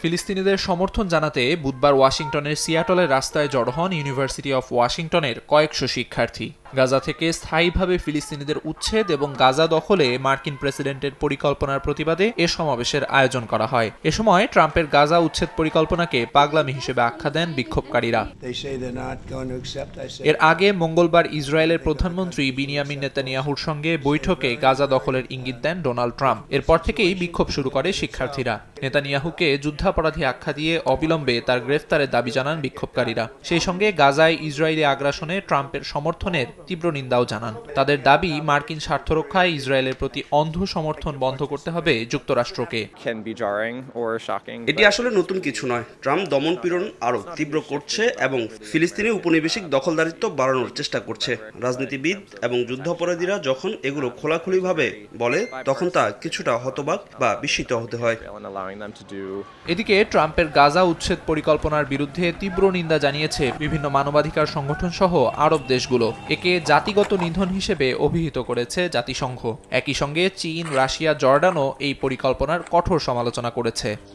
ফিলিস্তিনিদের সমর্থন জানাতে বুধবার ওয়াশিংটনের সিয়াটলের রাস্তায় জড়ো হন ইউনিভার্সিটি অফ ওয়াশিংটনের কয়েকশো শিক্ষার্থী। গাজা থেকে স্থায়ীভাবে ফিলিস্তিনিদের উচ্ছেদ এবং গাজা দখলে মার্কিন প্রেসিডেন্টের পরিকল্পনার প্রতিবাদে এ সমাবেশের আয়োজন করা হয়। এ সময় ট্রাম্পের গাজা উচ্ছেদ পরিকল্পনাকে পাগলামি হিসেবে আখ্যা দেন বিক্ষোভকারীরা। এর আগে মঙ্গলবার ইসরায়েলের প্রধানমন্ত্রী বিনিয়ামিন নেতানিয়াহুর সঙ্গে বৈঠকে গাজা দখলের ইঙ্গিত দেন ডোনাল্ড ট্রাম্প। এরপর থেকেই বিক্ষোভ শুরু করে শিক্ষার্থীরা। নেতানিয়াহুকে যুদ্ধাপরাধী আখ্যা দিয়ে অবিলম্বে তার গ্রেফতারের দাবি জানান বিক্ষোভকারীরা। সেই সঙ্গে গাজায় ইসরায়েলি আগ্রাসনে ট্রাম্পের সমর্থনের তীব্র নিন্দাও জানান। তাদের দাবি, মার্কিন স্বার্থ রক্ষায় ইসরায়েলের প্রতি অন্ধ সমর্থন বন্ধ করতে হবে যুক্তরাষ্ট্রকে। এটি আসলে নতুন কিছু নয়। ট্রাম্প দমনপীড়ন আরও তীব্র করছে এবং ফিলিস্তিনি উপনিবেশিক দখলদারিত্ব বাড়ানোর চেষ্টা করছে। রাজনীতিবিদ এবং যুদ্ধাপরাধীরা যখন এগুলো খোলাখুলিভাবে বলে, তখন তা কিছুটা হতবাক বা বিস্মিত হতে হয়। এদিকে ট্রাম্পের গাজা উচ্ছেদ পরিকল্পনার বিরুদ্ধে তীব্র নিন্দা জানিয়েছে বিভিন্ন মানবাধিকার সংগঠন সহ আরব দেশগুলো। একে জাতিগত নিধন হিসেবে অভিহিত করেছে জাতিসংঘ। একই সঙ্গে চীন, রাশিয়া, জর্ডানও এই পরিকল্পনার কঠোর সমালোচনা করেছে।